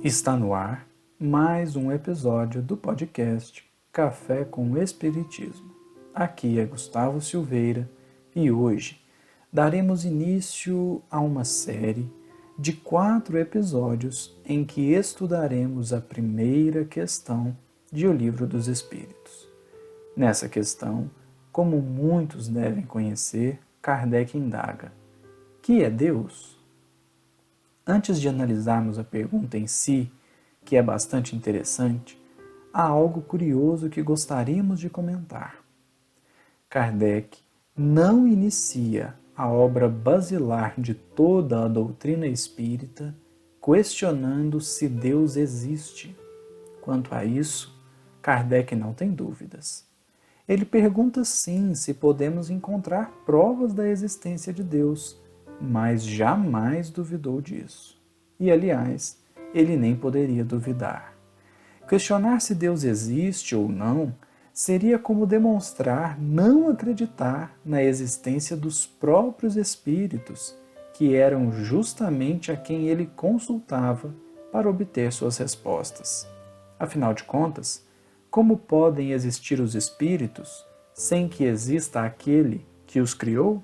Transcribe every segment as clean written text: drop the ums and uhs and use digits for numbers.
Está no ar mais um episódio do podcast Café com Espiritismo. Aqui é Gustavo Silveira e hoje daremos início a uma série de 4 episódios em que estudaremos a primeira questão de O Livro dos Espíritos. Nessa questão, como muitos devem conhecer, Kardec indaga: que é Deus? Antes de analisarmos a pergunta em si, que é bastante interessante, há algo curioso que gostaríamos de comentar. Kardec não inicia a obra basilar de toda a doutrina espírita questionando se Deus existe. Quanto a isso, Kardec não tem dúvidas. Ele pergunta sim se podemos encontrar provas da existência de Deus, mas jamais duvidou disso. E, aliás, ele nem poderia duvidar. Questionar se Deus existe ou não seria como demonstrar não acreditar na existência dos próprios espíritos, que eram justamente a quem ele consultava para obter suas respostas. Afinal de contas, como podem existir os espíritos sem que exista aquele que os criou?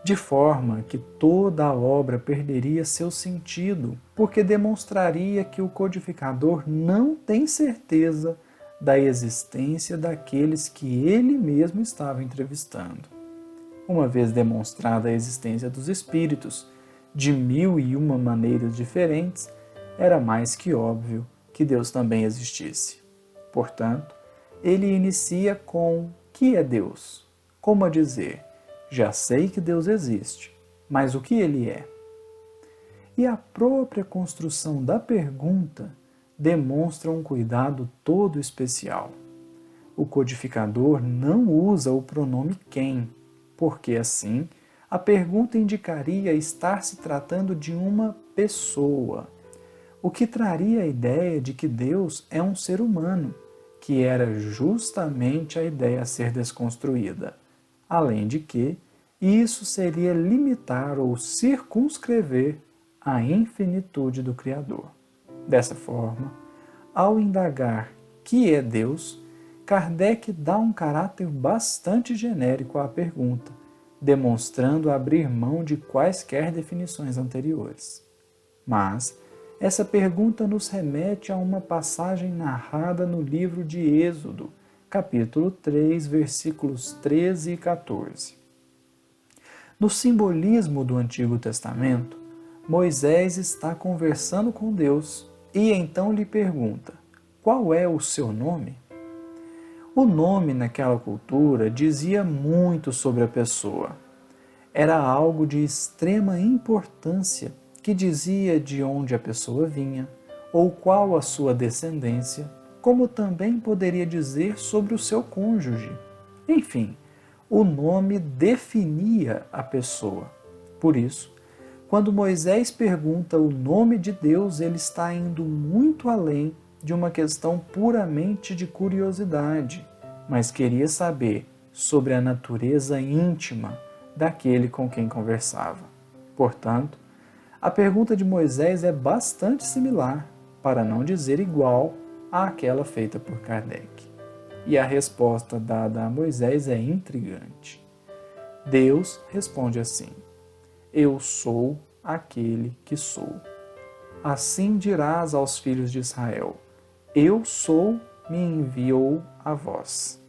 De forma que toda a obra perderia seu sentido, porque demonstraria que o codificador não tem certeza da existência daqueles que ele mesmo estava entrevistando. Uma vez demonstrada a existência dos espíritos, de 1001 maneiras diferentes, era mais que óbvio que Deus também existisse. Portanto, ele inicia com: que é Deus? Como a dizer: já sei que Deus existe, mas o que ele é? E a própria construção da pergunta demonstra um cuidado todo especial. O codificador não usa o pronome quem, porque assim a pergunta indicaria estar se tratando de uma pessoa, o que traria a ideia de que Deus é um ser humano, que era justamente a ideia a ser desconstruída. Além de que, isso seria limitar ou circunscrever a infinitude do Criador. Dessa forma, ao indagar que é Deus, Kardec dá um caráter bastante genérico à pergunta, demonstrando abrir mão de quaisquer definições anteriores. Mas essa pergunta nos remete a uma passagem narrada no livro de Êxodo, capítulo 3, versículos 13 e 14. No simbolismo do Antigo Testamento, Moisés está conversando com Deus e então lhe pergunta: qual é o seu nome? O nome naquela cultura dizia muito sobre a pessoa. Era algo de extrema importância que dizia de onde a pessoa vinha ou qual a sua descendência, como também poderia dizer sobre o seu cônjuge. Enfim, o nome definia a pessoa. Por isso, quando Moisés pergunta o nome de Deus, ele está indo muito além de uma questão puramente de curiosidade, mas queria saber sobre a natureza íntima daquele com quem conversava. Portanto, a pergunta de Moisés é bastante similar, para não dizer igual, àquela feita por Kardec. E a resposta dada a Moisés é intrigante. Deus responde assim: eu sou aquele que sou. Assim dirás aos filhos de Israel: eu sou, me enviou a vós.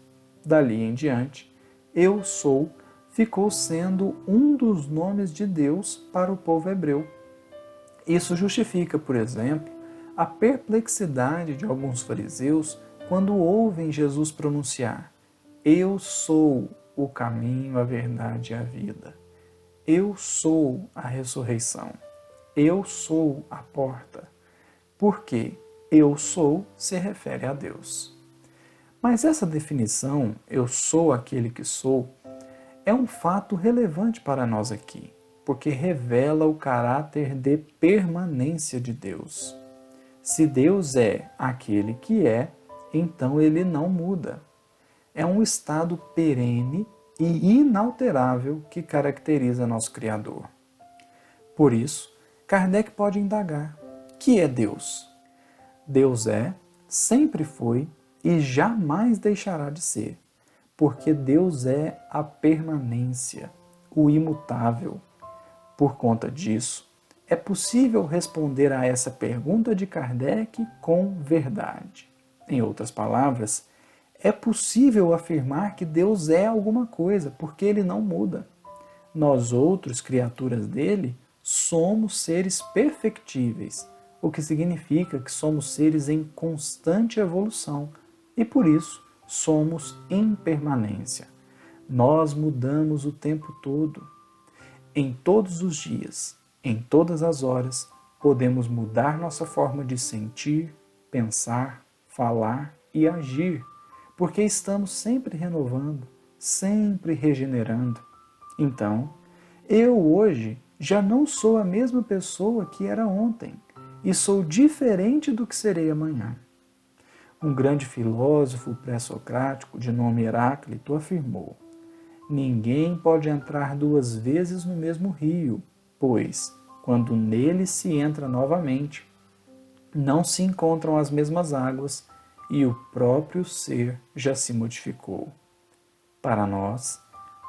Dali em diante, eu sou ficou sendo um dos nomes de Deus para o povo hebreu. Isso justifica, por exemplo, a perplexidade de alguns fariseus quando ouvem Jesus pronunciar: eu sou o caminho, a verdade e a vida. Eu sou a ressurreição. Eu sou a porta. Porque eu sou se refere a Deus. Mas essa definição, eu sou aquele que sou, é um fato relevante para nós aqui, porque revela o caráter de permanência de Deus. Se Deus é aquele que é, então ele não muda. É um estado perene e inalterável que caracteriza nosso Criador. Por isso, Kardec pode indagar: que é Deus? Deus é, sempre foi e jamais deixará de ser, porque Deus é a permanência, o imutável. Por conta disso, é possível responder a essa pergunta de Kardec com verdade. Em outras palavras, é possível afirmar que Deus é alguma coisa, porque ele não muda. Nós outros, criaturas dele, somos seres perfectíveis, o que significa que somos seres em constante evolução e, por isso, somos impermanência. Nós mudamos o tempo todo. Em todos os dias, em todas as horas, podemos mudar nossa forma de sentir, pensar, falar e agir, porque estamos sempre renovando, sempre regenerando. Então, eu hoje já não sou a mesma pessoa que era ontem e sou diferente do que serei amanhã. Um grande filósofo pré-socrático de nome Heráclito afirmou: ninguém pode entrar duas vezes no mesmo rio, pois, quando nele se entra novamente, não se encontram as mesmas águas e o próprio ser já se modificou. Para nós,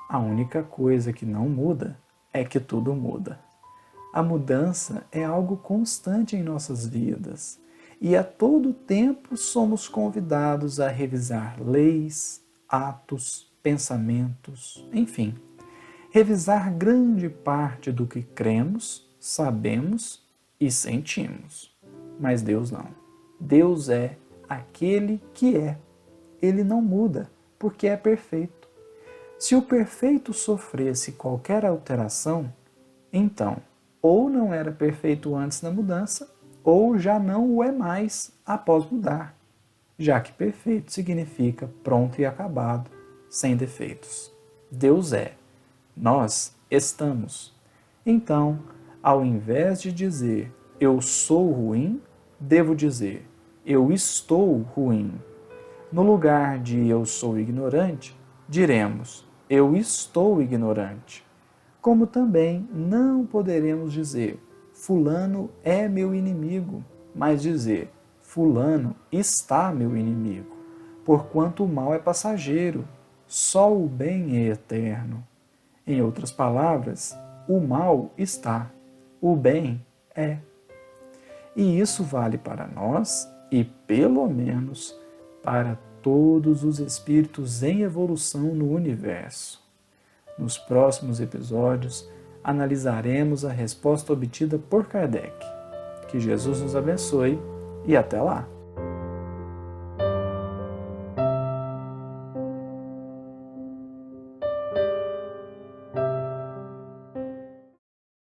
a única coisa que não muda é que tudo muda. A mudança é algo constante em nossas vidas e a todo tempo somos convidados a revisar leis, atos, pensamentos, enfim, revisar grande parte do que cremos, sabemos e sentimos. Mas Deus não. Deus é aquele que é. Ele não muda, porque é perfeito. Se o perfeito sofresse qualquer alteração, então, ou não era perfeito antes da mudança, ou já não o é mais após mudar, já que perfeito significa pronto e acabado, sem defeitos. Deus é, nós estamos. Então, ao invés de dizer eu sou ruim, devo dizer eu estou ruim. No lugar de eu sou ignorante, diremos eu estou ignorante. Como também não poderemos dizer fulano é meu inimigo, mas dizer fulano está meu inimigo, porquanto o mal é passageiro, só o bem é eterno. Em outras palavras, o mal está, o bem é. E isso vale para nós e, pelo menos, para todos os espíritos em evolução no universo. Nos próximos episódios, analisaremos a resposta obtida por Kardec. Que Jesus nos abençoe e até lá!